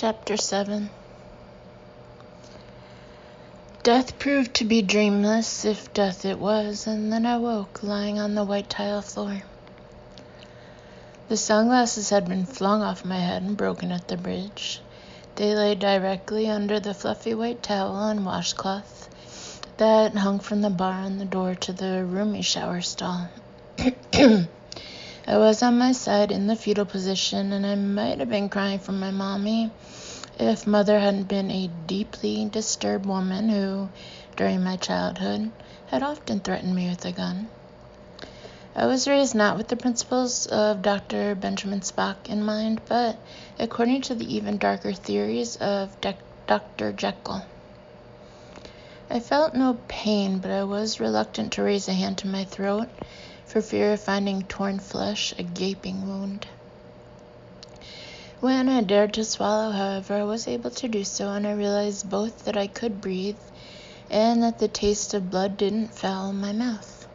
Chapter 7. Death proved to be dreamless, if death it was, and then I woke, lying on the white tile floor. The sunglasses had been flung off my head and broken at the bridge. They lay directly under the fluffy white towel and washcloth that hung from the bar on the door to the roomy shower stall. I was on my side in the fetal position, and I might have been crying for my mommy if Mother hadn't been a deeply disturbed woman who, during my childhood, had often threatened me with a gun. I was raised not with the principles of Dr. Benjamin Spock in mind, but according to the even darker theories of Dr. Jekyll. I felt no pain, but I was reluctant to raise a hand to my throat for fear of finding torn flesh a gaping wound. When I dared to swallow, however, I was able to do so, and I realized both that I could breathe and that the taste of blood didn't foul my mouth.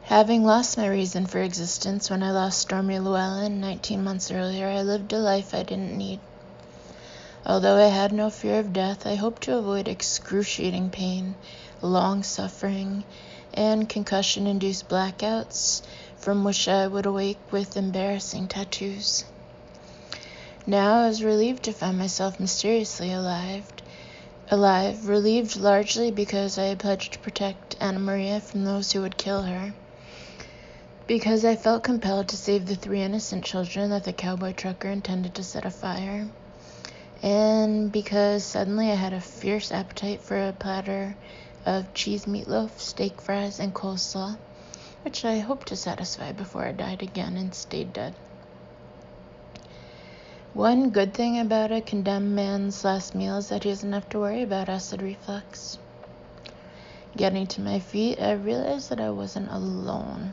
Having lost my reason for existence when I lost Stormy Llewellyn 19 months earlier, I lived a life I didn't need. Although I had no fear of death, I hoped to avoid excruciating pain, long suffering, and concussion-induced blackouts from which I would awake with embarrassing tattoos. Now I was relieved to find myself mysteriously alive, relieved largely because I had pledged to protect Anna Maria from those who would kill her, because I felt compelled to save the 3 innocent children that the cowboy trucker intended to set afire, and because suddenly I had a fierce appetite for a platter of cheese meatloaf, steak fries, and coleslaw, which I hoped to satisfy before I died again and stayed dead. One good thing about a condemned man's last meal is that he doesn't have to worry about acid reflux. Getting to my feet, I realized that I wasn't alone.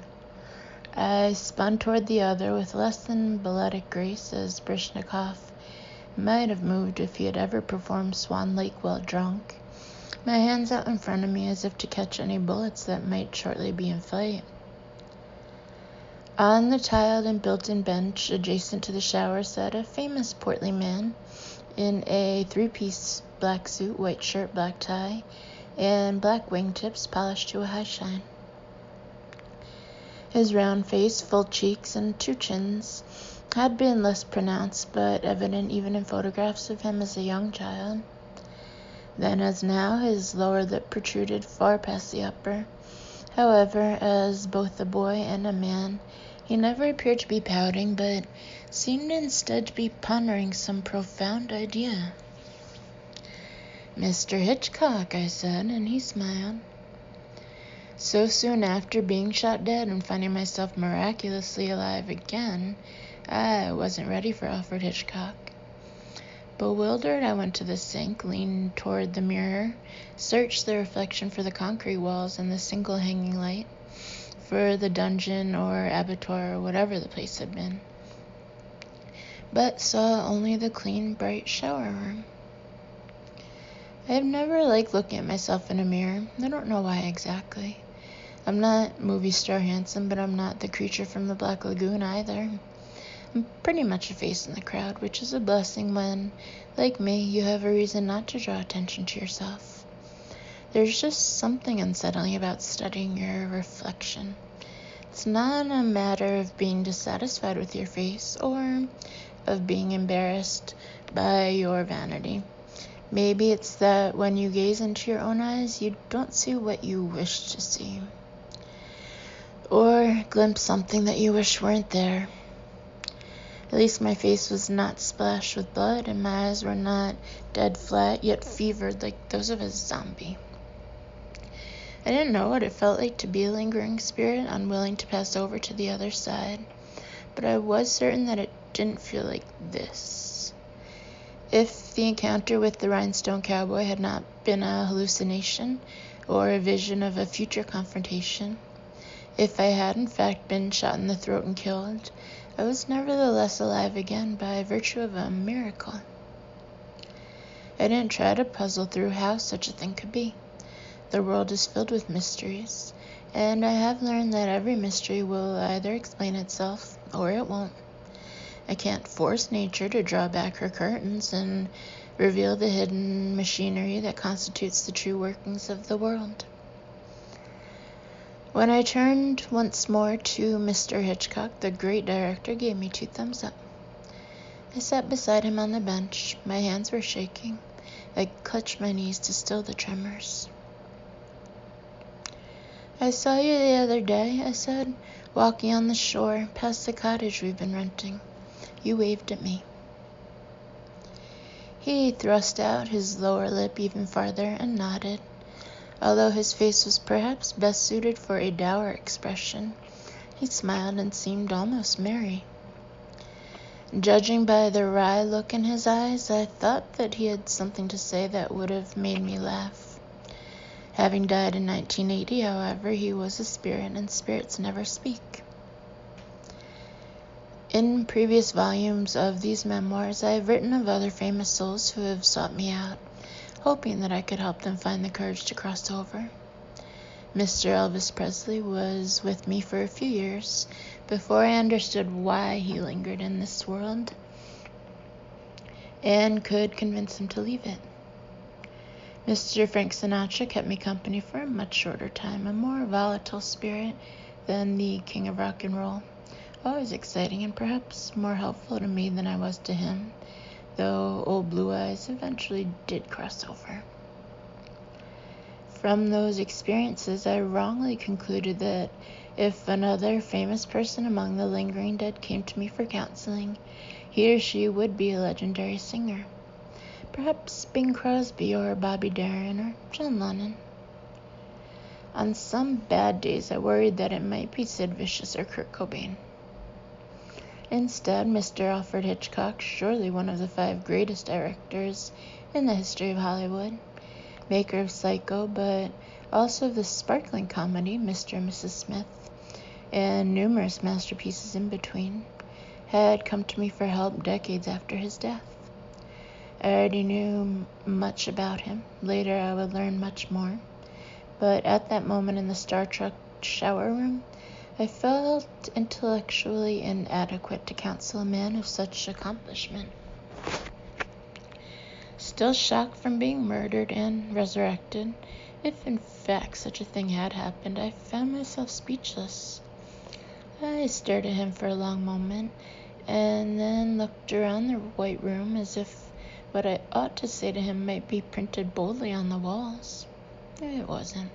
I spun toward the other with less than balletic grace, as Baryshnikov might have moved if he had ever performed Swan Lake while drunk, my hands out in front of me as if to catch any bullets that might shortly be in flight. On the tiled and built-in bench adjacent to the shower sat a famous portly man in a 3-piece black suit, white shirt, black tie, and black wingtips polished to a high shine. His round face, full cheeks, and 2 chins had been less pronounced, but evident even in photographs of him as a young child. Then as now, his lower lip protruded far past the upper. However, as both a boy and a man, he never appeared to be pouting, but seemed instead to be pondering some profound idea. "Mr. Hitchcock," I said, and he smiled. So soon after being shot dead and finding myself miraculously alive again, I wasn't ready for Alfred Hitchcock. Bewildered, I went to the sink, leaned toward the mirror, searched the reflection for the concrete walls and the single hanging light, for the dungeon or abattoir or whatever the place had been, but saw only the clean, bright shower room. I have never liked looking at myself in a mirror. I don't know why exactly. I'm not movie star handsome, but I'm not the creature from the Black Lagoon either. I'm pretty much a face in the crowd, which is a blessing when, like me, you have a reason not to draw attention to yourself. There's just something unsettling about studying your reflection. It's not a matter of being dissatisfied with your face or of being embarrassed by your vanity. Maybe it's that when you gaze into your own eyes, you don't see what you wish to see, or glimpse something that you wish weren't there. At least my face was not splashed with blood, and my eyes were not dead flat, yet fevered like those of a zombie. I didn't know what it felt like to be a lingering spirit, unwilling to pass over to the other side, but I was certain that it didn't feel like this. If the encounter with the rhinestone cowboy had not been a hallucination or a vision of a future confrontation, if I had in fact been shot in the throat and killed, I was nevertheless alive again by virtue of a miracle. I didn't try to puzzle through how such a thing could be. The world is filled with mysteries, and I have learned that every mystery will either explain itself or it won't. I can't force nature to draw back her curtains and reveal the hidden machinery that constitutes the true workings of the world. When I turned once more to Mr. Hitchcock, the great director gave me 2 thumbs up. I sat beside him on the bench. My hands were shaking. I clutched my knees to still the tremors. "I saw you the other day," I said, "walking on the shore, past the cottage we've been renting. You waved at me." He thrust out his lower lip even farther and nodded. Although his face was perhaps best suited for a dour expression, he smiled and seemed almost merry. Judging by the wry look in his eyes, I thought that he had something to say that would have made me laugh. Having died in 1980, however, he was a spirit, and spirits never speak. In previous volumes of these memoirs, I have written of other famous souls who have sought me out, hoping that I could help them find the courage to cross over. Mr. Elvis Presley was with me for a few years before I understood why he lingered in this world and could convince him to leave it. Mr. Frank Sinatra kept me company for a much shorter time, a more volatile spirit than the king of rock and roll, always exciting and perhaps more helpful to me than I was to him, though old Blue Eyes eventually did cross over. From those experiences, I wrongly concluded that if another famous person among the lingering dead came to me for counseling, he or she would be a legendary singer. Perhaps Bing Crosby or Bobby Darin or John Lennon. On some bad days, I worried that it might be Sid Vicious or Kurt Cobain. Instead, Mr. Alfred Hitchcock, surely one of the 5 greatest directors in the history of Hollywood, maker of Psycho, but also of the sparkling comedy Mr. and Mrs. Smith, and numerous masterpieces in between, had come to me for help decades after his death. I already knew much about him. Later I would learn much more. But at that moment in the Star Trek shower room, I felt intellectually inadequate to counsel a man of such accomplishment. Still shocked from being murdered and resurrected, if in fact such a thing had happened, I found myself speechless. I stared at him for a long moment, and then looked around the white room as if what I ought to say to him might be printed boldly on the walls. It wasn't.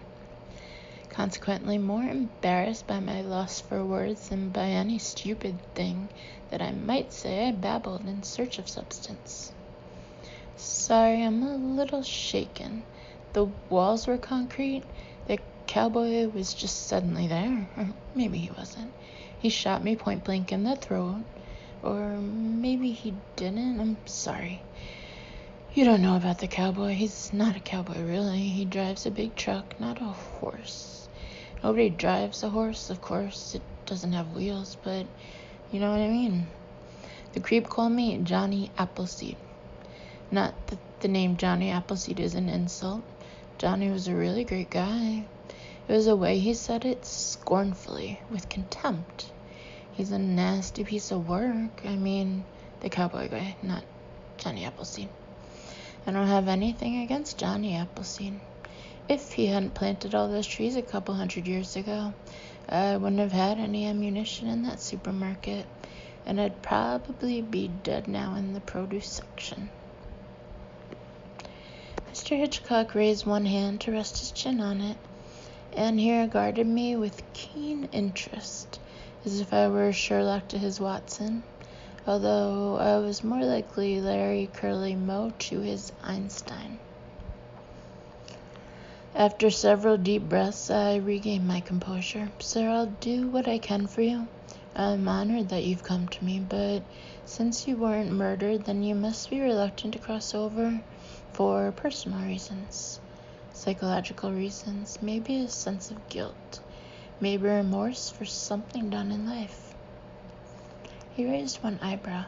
Consequently, more embarrassed by my loss for words than by any stupid thing that I might say, I babbled in search of substance. "Sorry, I'm a little shaken. The walls were concrete. The cowboy was just suddenly there. Or maybe he wasn't. He shot me point blank in the throat. Or maybe he didn't. I'm sorry. You don't know about the cowboy. He's not a cowboy, really. He drives a big truck, not a horse. Nobody drives a horse, of course. It doesn't have wheels, but you know what I mean. The creep called me Johnny Appleseed. Not that the name Johnny Appleseed is an insult. Johnny was a really great guy. It was the way he said it, scornfully, with contempt. He's a nasty piece of work. I mean, the cowboy guy, not Johnny Appleseed. I don't have anything against Johnny Appleseed. If he hadn't planted all those trees a couple 100 years ago, I wouldn't have had any ammunition in that supermarket, and I'd probably be dead now in the produce section. Mr. Hitchcock raised one hand to rest his chin on it, and he regarded me with keen interest, as if I were Sherlock to his Watson, although I was more likely Larry Curly Moe to his Einstein. After several deep breaths, I regained my composure. "Sir, I'll do what I can for you. I'm honored that you've come to me, but since you weren't murdered, then you must be reluctant to cross over for personal reasons, psychological reasons, maybe a sense of guilt, maybe remorse for something done in life." He raised one eyebrow.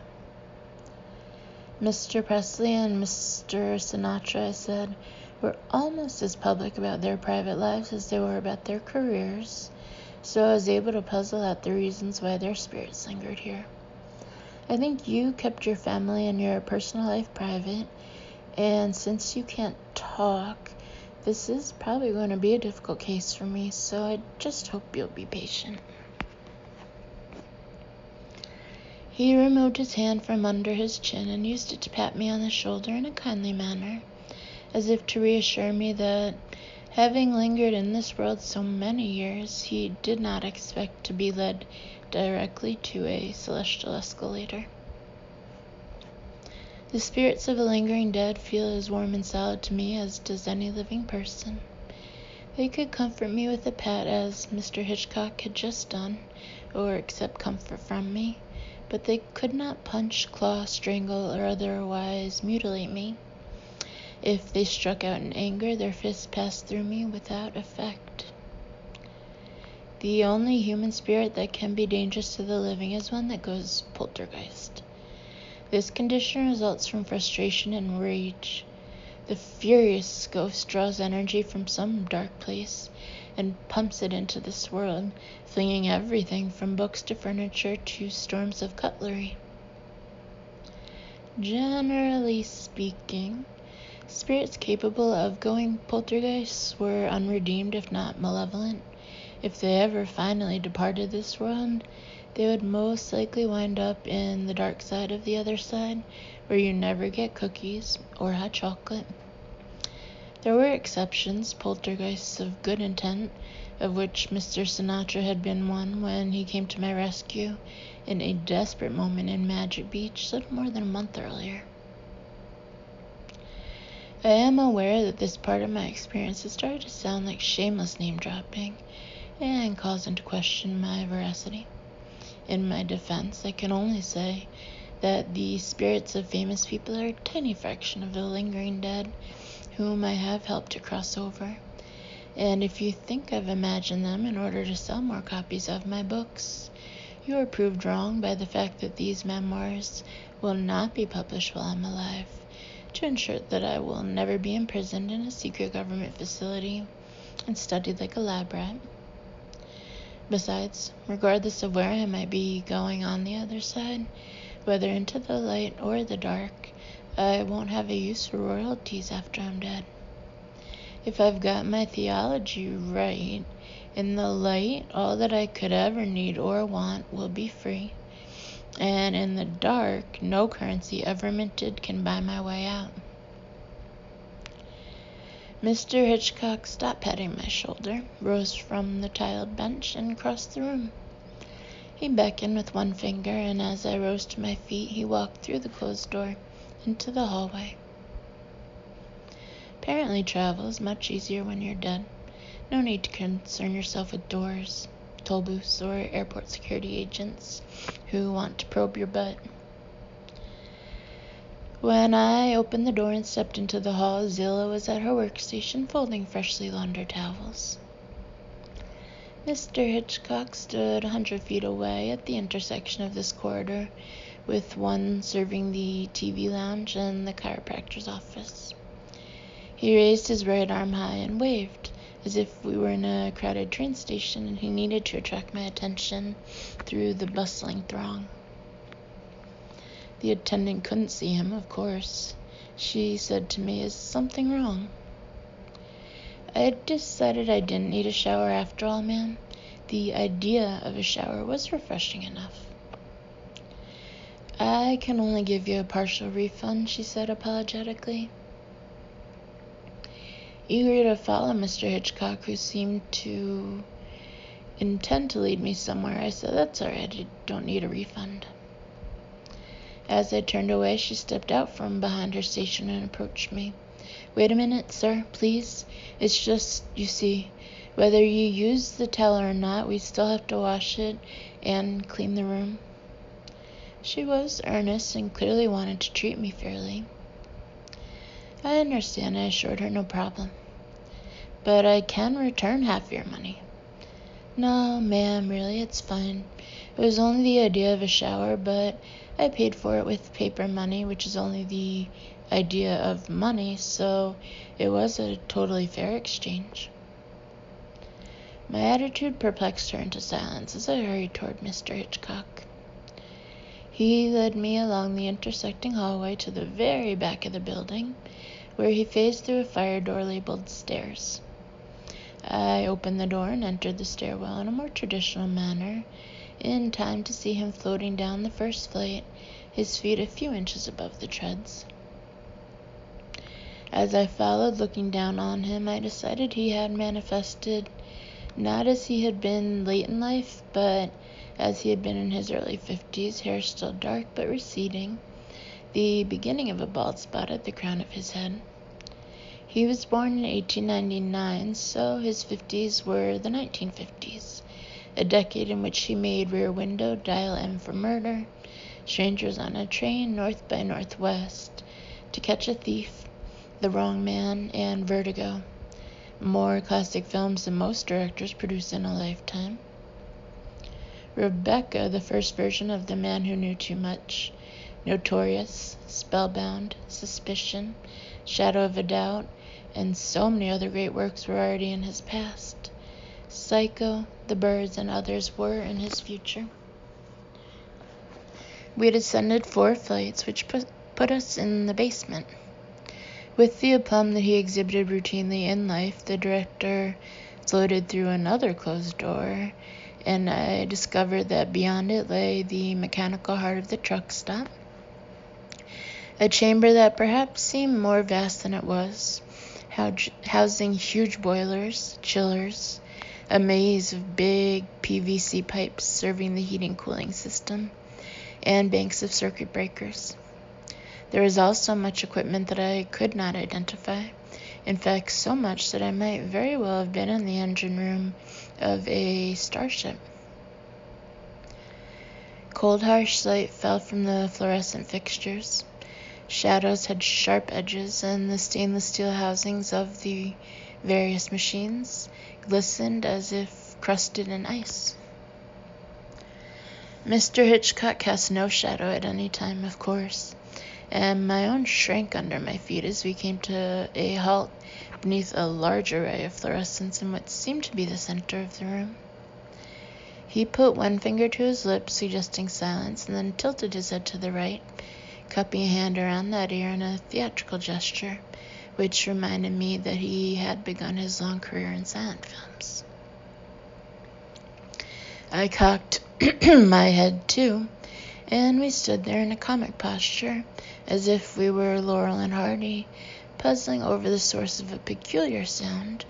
"Mr. Presley and Mr. Sinatra," I said, "were almost as public about their private lives as they were about their careers, so I was able to puzzle out the reasons why their spirits lingered here. I think you kept your family and your personal life private, and since you can't talk, this is probably going to be a difficult case for me, so I just hope you'll be patient. He removed his hand from under his chin and used it to pat me on the shoulder in a kindly manner, as if to reassure me that, having lingered in this world so many years, he did not expect to be led directly to a celestial escalator. The spirits of the lingering dead feel as warm and solid to me as does any living person. They could comfort me with a pat as Mr. Hitchcock had just done, or accept comfort from me, but they could not punch, claw, strangle, or otherwise mutilate me. If they struck out in anger, their fists passed through me without effect. The only human spirit that can be dangerous to the living is one that goes poltergeist. This condition results from frustration and rage. The furious ghost draws energy from some dark place and pumps it into this world, flinging everything from books to furniture to storms of cutlery. Generally speaking, spirits capable of going poltergeist were unredeemed, if not malevolent. If they ever finally departed this world, they would most likely wind up in the dark side of the other side, where you never get cookies or hot chocolate. There were exceptions, poltergeists of good intent, of which Mr. Sinatra had been one when he came to my rescue in a desperate moment in Magic Beach little more than a month earlier. I am aware that this part of my experience has started to sound like shameless name-dropping and calls into question my veracity. In my defense, I can only say that the spirits of famous people are a tiny fraction of the lingering dead whom I have helped to cross over. And if you think I've imagined them in order to sell more copies of my books, you are proved wrong by the fact that these memoirs will not be published while I'm alive, to ensure that I will never be imprisoned in a secret government facility and studied like a lab rat. Besides, regardless of where I might be going on the other side, whether into the light or the dark, I won't have a use for royalties after I'm dead. If I've got my theology right, in the light, all that I could ever need or want will be free, and in the dark, no currency ever minted can buy my way out. Mr. Hitchcock stopped patting my shoulder, rose from the tiled bench, and crossed the room. He beckoned with one finger, and as I rose to my feet, he walked through the closed door into the hallway. Apparently travel is much easier when you're dead. No need to concern yourself with doors, toll booths, or airport security agents who want to probe your butt. When I opened the door and stepped into the hall, Zilla was at her workstation folding freshly laundered towels. Mr. Hitchcock stood 100 feet away at the intersection of this corridor, with one serving the TV lounge and the chiropractor's office. He raised his right arm high and waved, as if we were in a crowded train station and he needed to attract my attention through the bustling throng. The attendant couldn't see him, of course. She said to me, "Is something wrong?" I had decided I didn't need a shower after all, ma'am. The idea of a shower was refreshing enough. "I can only give you a partial refund," she said apologetically. Eager to follow Mr. Hitchcock, who seemed to intend to lead me somewhere, I said, "That's all right, I don't need a refund." As I turned away, she stepped out from behind her station and approached me. "Wait a minute, sir, please. It's just, you see, whether you use the towel or not, we still have to wash it and clean the room." She was earnest and clearly wanted to treat me fairly. "I understand," I assured her, "no problem. But I can return half your money." "No, ma'am, really, it's fine. It was only the idea of a shower, but I paid for it with paper money, which is only the idea of money, so it was a totally fair exchange." My attitude perplexed her into silence as I hurried toward Mr. Hitchcock. He led me along the intersecting hallway to the very back of the building, where he phased through a fire door labeled stairs. I opened the door and entered the stairwell in a more traditional manner, in time to see him floating down the first flight, his feet a few inches above the treads. As I followed, looking down on him, I decided he had manifested not as he had been late in life, but as he had been in his early 50s, hair still dark but receding, the beginning of a bald spot at the crown of his head. He was born in 1899, so his 50s were the 1950s, a decade in which he made Rear Window, Dial M for Murder, Strangers on a Train, North by Northwest, To Catch a Thief, The Wrong Man, and Vertigo. More classic films than most directors produce in a lifetime. Rebecca, the first version of The Man Who Knew Too Much, Notorious, Spellbound, Suspicion, Shadow of a Doubt, and so many other great works were already in his past. Psycho, The Birds, and others were in his future. We had ascended 4 flights, which put us in the basement. With the aplomb that he exhibited routinely in life, the director floated through another closed door, and I discovered that beyond it lay the mechanical heart of the truck stop, a chamber that perhaps seemed more vast than it was, housing huge boilers, chillers, a maze of big PVC pipes serving the heating cooling system, and banks of circuit breakers. There was also much equipment that I could not identify. In fact, so much that I might very well have been in the engine room of a starship. Cold, harsh light fell from the fluorescent fixtures. Shadows had sharp edges, and the stainless steel housings of the various machines glistened as if crusted in ice. Mr. Hitchcock cast no shadow at any time, of course, and my own shrank under my feet as we came to a halt beneath a large array of fluorescents in what seemed to be the center of the room. He put one finger to his lips, suggesting silence, and then tilted his head to the right, cupping a hand around that ear in a theatrical gesture, which reminded me that he had begun his long career in silent films. I cocked my head too, and we stood there in a comic posture, as if we were Laurel and Hardy, puzzling over the source of a peculiar sound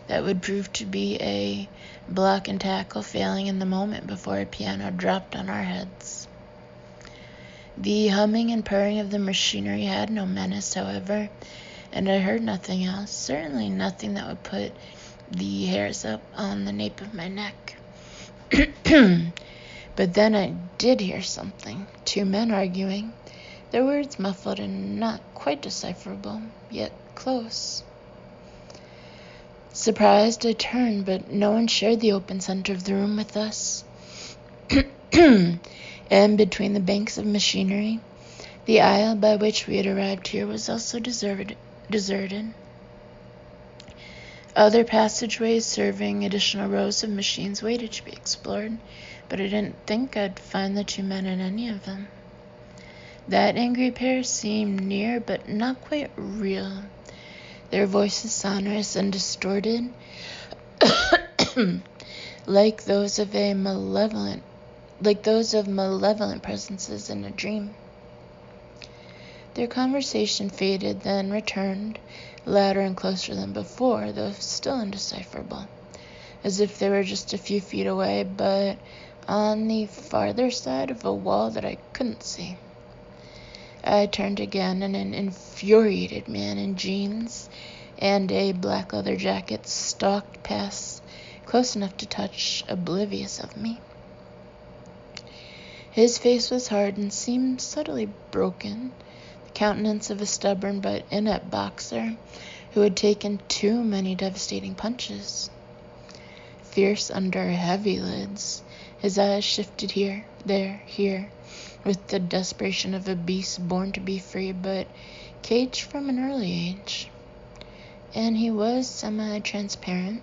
that would prove to be a block and tackle failing in the moment before a piano dropped on our heads. The humming and purring of the machinery had no menace, however, and I heard nothing else, certainly nothing that would put the hairs up on the nape of my neck. But then I did hear something, 2 men arguing, their words muffled and not quite decipherable, yet close. Surprised, I turned, but no one shared the open center of the room with us. And between the banks of machinery, the aisle by which we had arrived here was also deserted. Other passageways serving additional rows of machines waited to be explored, but I didn't think I'd find the 2 men in any of them. That angry pair seemed near, but not quite real. Their voices sonorous and distorted, like those of malevolent presences in a dream. Their conversation faded, then returned, louder and closer than before, though still indecipherable, as if they were just a few feet away, but on the farther side of a wall that I couldn't see. I turned again, and an infuriated man in jeans and a black leather jacket stalked past, close enough to touch, oblivious of me. His face was hard and seemed subtly broken, the countenance of a stubborn but inept boxer who had taken too many devastating punches. Fierce under heavy lids, his eyes shifted here, there, here, with the desperation of a beast born to be free but caged from an early age. And he was semi-transparent.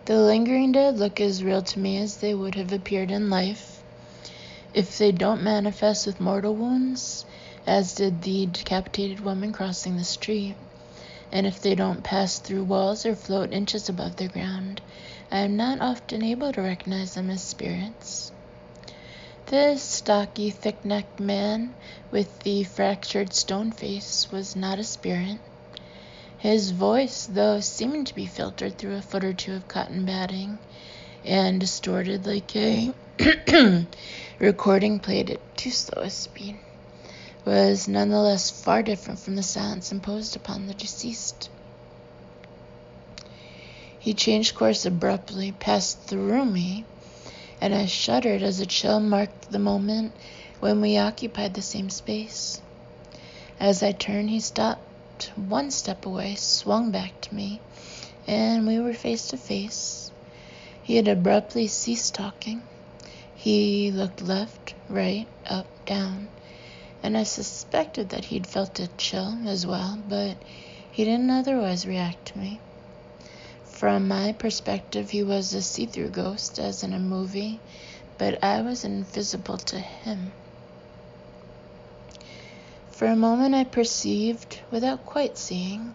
The lingering dead look as real to me as they would have appeared in life. If they don't manifest with mortal wounds, as did the decapitated woman crossing the street, and if they don't pass through walls or float inches above the ground, I am not often able to recognize them as spirits. This stocky, thick-necked man with the fractured stone face was not a spirit. His voice, though seeming to be filtered through a foot or two of cotton batting and distorted like a recording played at too slow a speed, was nonetheless far different from the silence imposed upon the deceased. He changed course abruptly, passed through me, and I shuddered as a chill marked the moment when we occupied the same space. As I turned, he stopped one step away, swung back to me, and we were face to face. He had abruptly ceased talking. He looked left, right, up, down, and I suspected that he'd felt a chill as well, but he didn't otherwise react to me. From my perspective, he was a see-through ghost, as in a movie, but I was invisible to him. For a moment I perceived, without quite seeing,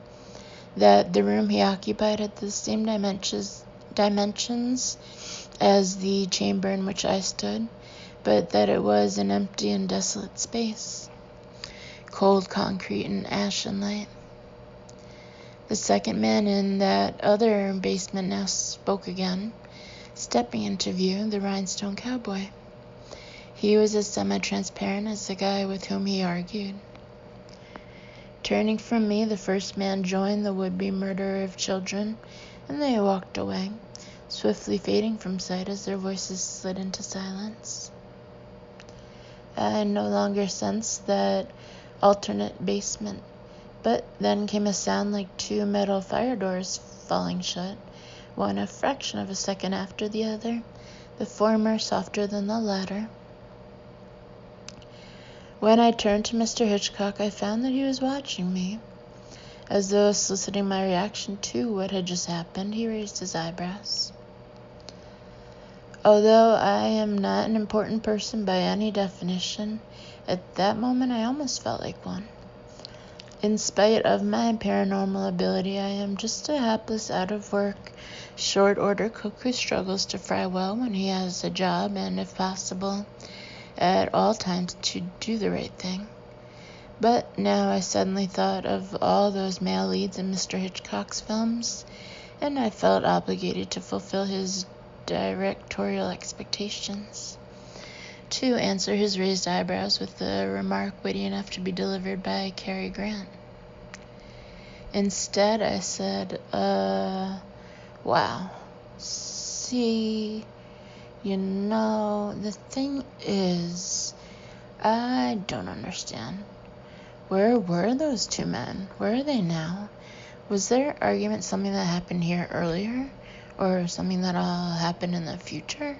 that the room he occupied had the same dimensions as the chamber in which I stood, but that it was an empty and desolate space, cold concrete and ashen light. The second man in that other basement now spoke again, stepping into view, the rhinestone cowboy. He was as semi-transparent as the guy with whom he argued. Turning from me, the first man joined the would-be murderer of children, and they walked away, swiftly fading from sight as their voices slid into silence. I no longer sensed that alternate basement, but then came a sound like two metal fire doors falling shut, one a fraction of a second after the other, the former softer than the latter. When I turned to Mr. Hitchcock, I found that he was watching me. As though soliciting my reaction to what had just happened, he raised his eyebrows. Although I am not an important person by any definition, at that moment I almost felt like one. In spite of my paranormal ability, I am just a hapless, out-of-work, short-order cook who struggles to fry well when he has a job and, if possible, at all times to do the right thing. But now I suddenly thought of all those male leads in Mr. Hitchcock's films, and I felt obligated to fulfill his directorial expectations, to answer his raised eyebrows with a remark witty enough to be delivered by Cary Grant. Instead, I said, wow. See, the thing is, I don't understand. Where were those two men? Where are they now? Was their argument something that happened here earlier, or something that'll happen in the future?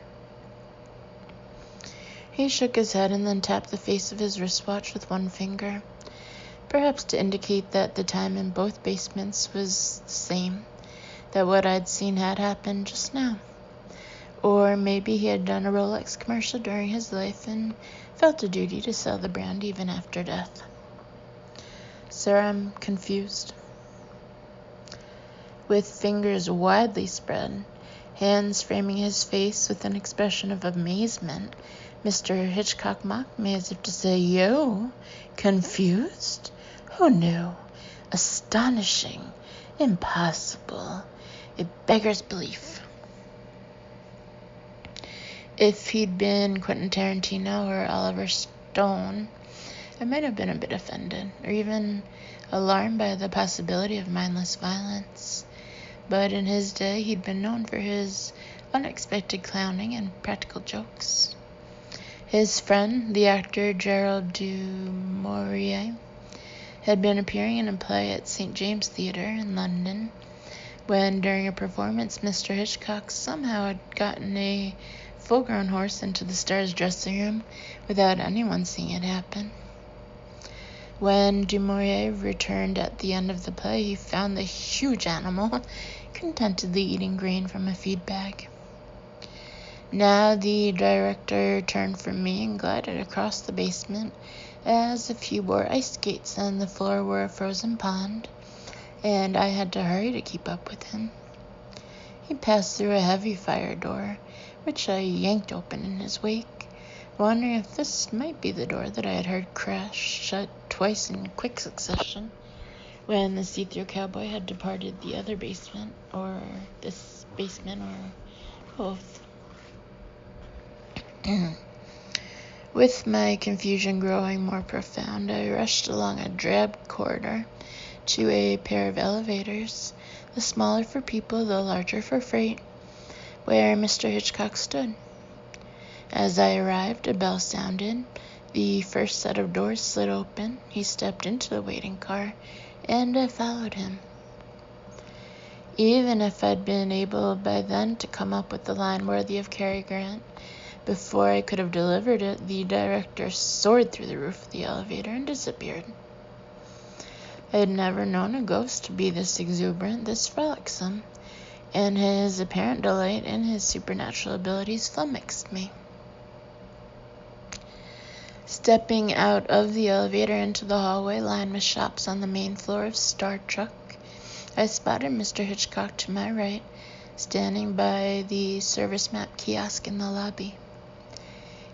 He shook his head and then tapped the face of his wristwatch with one finger, perhaps to indicate that the time in both basements was the same, that what I'd seen had happened just now. Or maybe he had done a Rolex commercial during his life and felt a duty to sell the brand even after death. Sir, I'm confused. With fingers widely spread, hands framing his face with an expression of amazement, Mr. Hitchcock mocked me as if to say, "You? Confused? Who knew? Astonishing. Impossible. It beggars belief." If he'd been Quentin Tarantino or Oliver Stone, I might have been a bit offended, or even alarmed by the possibility of mindless violence. But in his day, he'd been known for his unexpected clowning and practical jokes. His friend, the actor Gerald du Maurier, had been appearing in a play at St. James Theatre in London, when during a performance Mr. Hitchcock somehow had gotten a full-grown horse into the star's dressing room without anyone seeing it happen. When du Maurier returned at the end of the play, he found the huge animal contentedly eating grain from a feed bag. Now the director turned from me and glided across the basement as if he wore ice skates and the floor were a frozen pond, and I had to hurry to keep up with him. He passed through a heavy fire door, which I yanked open in his wake, wondering if this might be the door that I had heard crash shut twice in quick succession when the see-through cowboy had departed the other basement, or this basement, or both. With my confusion growing more profound, I rushed along a drab corridor to a pair of elevators, the smaller for people, the larger for freight, where Mr. Hitchcock stood. As I arrived, a bell sounded, the first set of doors slid open, he stepped into the waiting car, and I followed him. Even if I'd been able by then to come up with a line worthy of Cary Grant, before I could have delivered it, the director soared through the roof of the elevator and disappeared. I had never known a ghost to be this exuberant, this frolicsome, and his apparent delight in his supernatural abilities flummoxed me. Stepping out of the elevator into the hallway lined with shops on the main floor of Star Trek, I spotted Mr. Hitchcock to my right, standing by the service map kiosk in the lobby.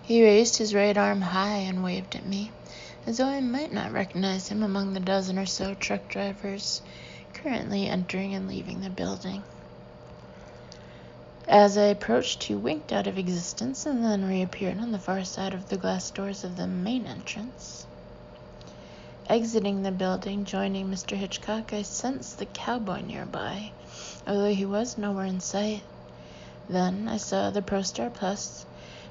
He raised his right arm high and waved at me, as though I might not recognize him among the dozen or so truck drivers currently entering and leaving the building. As I approached, he winked out of existence and then reappeared on the far side of the glass doors of the main entrance. Exiting the building, joining Mr. Hitchcock, I sensed the cowboy nearby, although he was nowhere in sight. Then I saw the ProStar Plus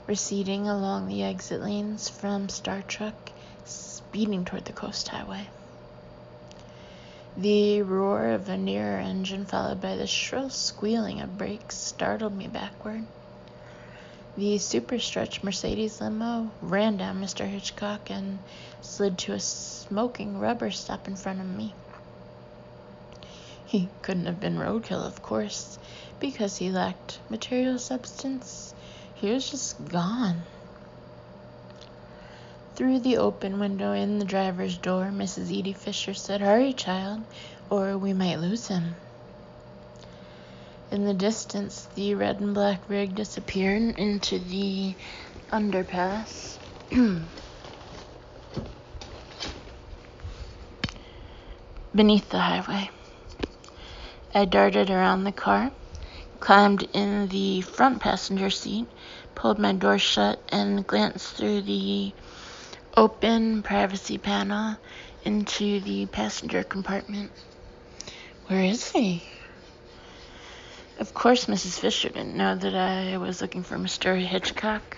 receding along the exit lanes from Star Trek, speeding toward the coast highway. The roar of a nearer engine, followed by the shrill squealing of brakes, startled me backward. The super-stretched Mercedes limo ran down Mr. Hitchcock and slid to a smoking rubber stop in front of me. He couldn't have been roadkill, of course, because he lacked material substance. He was just gone. Through the open window in the driver's door, Mrs. Edie Fisher said, "Hurry, child, or we might lose him." In the distance, the red and black rig disappeared into the underpass. Beneath the highway. I darted around the car, climbed in the front passenger seat, pulled my door shut, and glanced through the open privacy panel into the passenger compartment. Where is he? Of course, Mrs. Fisher didn't know that I was looking for Mr. Hitchcock,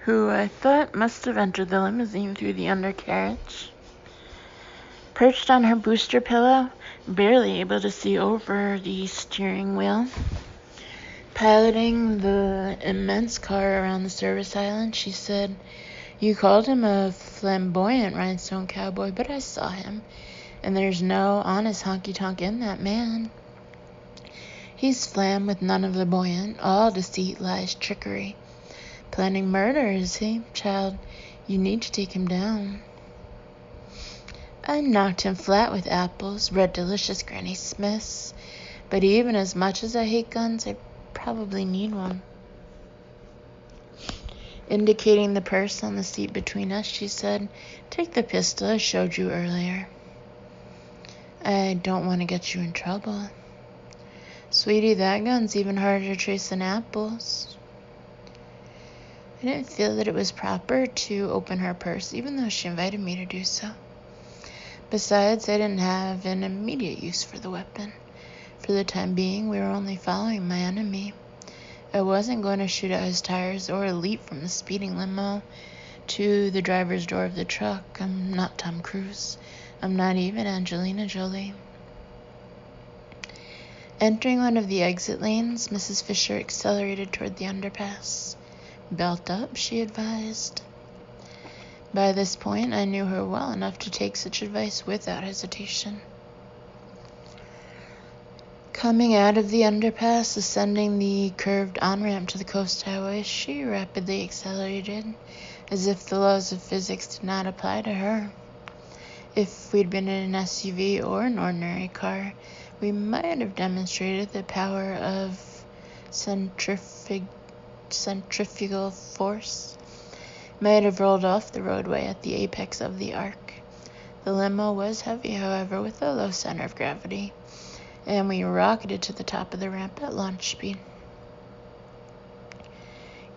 who I thought must have entered the limousine through the undercarriage. Perched on her booster pillow, barely able to see over the steering wheel, piloting the immense car around the service island, she said, "You called him a flamboyant rhinestone cowboy, but I saw him, and there's no honest honky-tonk in that man. He's flam with none of the buoyant, all deceit, lies, trickery. Planning murder, is he? Child, you need to take him down." I knocked him flat with apples, red delicious Granny Smiths, but even as much as I hate guns, I probably need one. Indicating the purse on the seat between us, she said, "Take the pistol I showed you earlier. I don't want to get you in trouble." "Sweetie, that gun's even harder to trace than apples." I didn't feel that it was proper to open her purse, even though she invited me to do so. Besides, I didn't have an immediate use for the weapon. For the time being, we were only following my enemy. I wasn't going to shoot out his tires or leap from the speeding limo to the driver's door of the truck. I'm not Tom Cruise. I'm not even Angelina Jolie. Entering one of the exit lanes, Mrs. Fisher accelerated toward the underpass. "Belt up," she advised. By this point, I knew her well enough to take such advice without hesitation. Coming out of the underpass, ascending the curved on-ramp to the coast highway, she rapidly accelerated, as if the laws of physics did not apply to her. If we'd been in an SUV or an ordinary car, we might have demonstrated the power of centrifugal force, might have rolled off the roadway at the apex of the arc. The limo was heavy, however, with a low center of gravity, and we rocketed to the top of the ramp at launch speed.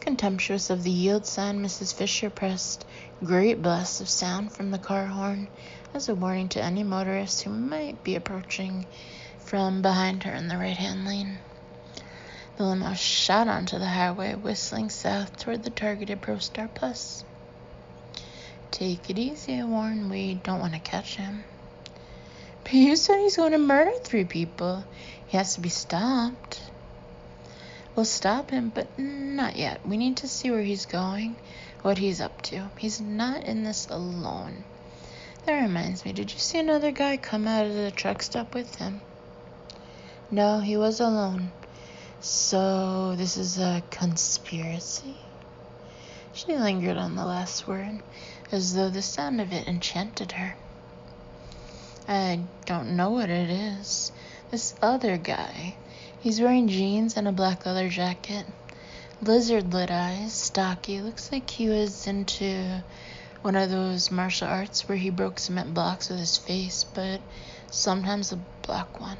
Contemptuous of the yield sign, Mrs. Fisher pressed great blasts of sound from the car horn as a warning to any motorist who might be approaching from behind her in the right-hand lane. The limo shot onto the highway, whistling south toward the targeted ProStar Plus. "Take it easy," I warned. "We don't want to catch him." "But you said he's going to murder 3 people. He has to be stopped." "We'll stop him, but not yet. We need to see where he's going, what he's up to. He's not in this alone. That reminds me, did you see another guy come out of the truck stop with him?" "No, he was alone." "So this is a conspiracy?" She lingered on the last word, as though the sound of it enchanted her. "I don't know what it is. This other guy, he's wearing jeans and a black leather jacket. Lizard-lit eyes, stocky, looks like he was into one of those martial arts where he broke cement blocks with his face, but sometimes a black one.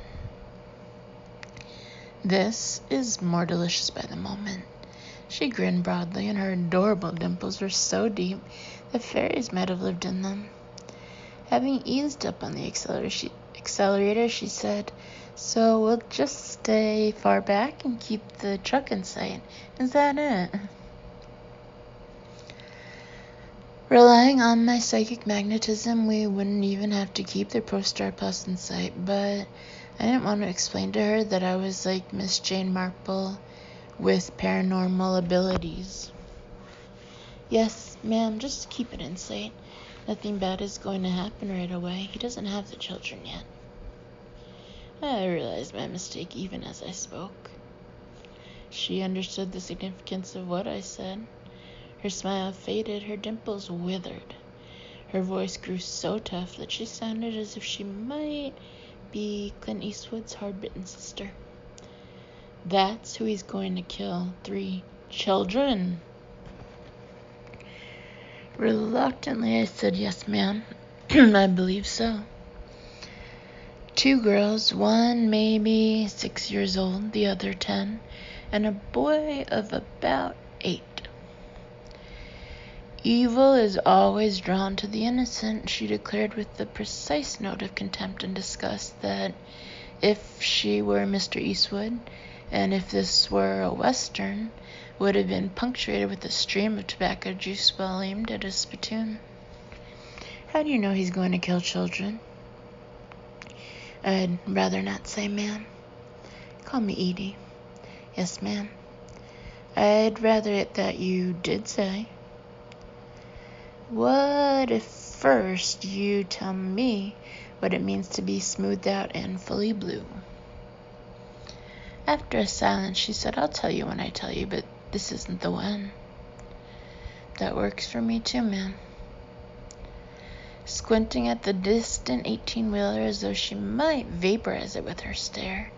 This is more delicious by the moment." She grinned broadly, and her adorable dimples were so deep that fairies might have lived in them. Having eased up on the accelerator, she said, "So we'll just stay far back and keep the truck in sight. Is that it?" Relying on my psychic magnetism, we wouldn't even have to keep the ProStar Plus in sight, but I didn't want to explain to her that I was like Miss Jane Marple with paranormal abilities. "Yes, ma'am, just keep it in sight. Nothing bad is going to happen right away. He doesn't have the children yet." I realized my mistake even as I spoke. She understood the significance of what I said. Her smile faded, her dimples withered. Her voice grew so tough that she sounded as if she might be Clint Eastwood's hard-bitten sister. "That's who he's going to kill. 3 children." Reluctantly, I said, "Yes, ma'am. I believe so. 2 girls, one maybe 6 years old, the other 10, and a boy of about 8. Evil is always drawn to the innocent," she declared with the precise note of contempt and disgust that, if she were Mr. Eastwood, and if this were a Western, would have been punctuated with a stream of tobacco juice well aimed at a spittoon. "How do you know he's going to kill children?" "I'd rather not say, ma'am." "Call me Edie." "Yes, ma'am." "I'd rather it that you did say." "What if first you tell me what it means to be smoothed out and fully blue?" After a silence, she said, "I'll tell you when I tell you, but this isn't the one." "That works for me too, ma'am." Squinting at the distant 18-wheeler as though she might vaporize it with her stare,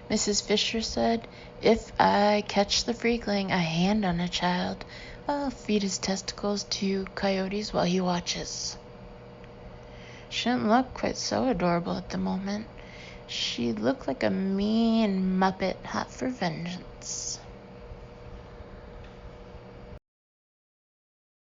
Mrs. Fisher said, "If I catch the freak laying a hand on a child, I'll feed his testicles to coyotes while he watches." She didn't look quite so adorable at the moment. She looked like a mean Muppet hot for vengeance.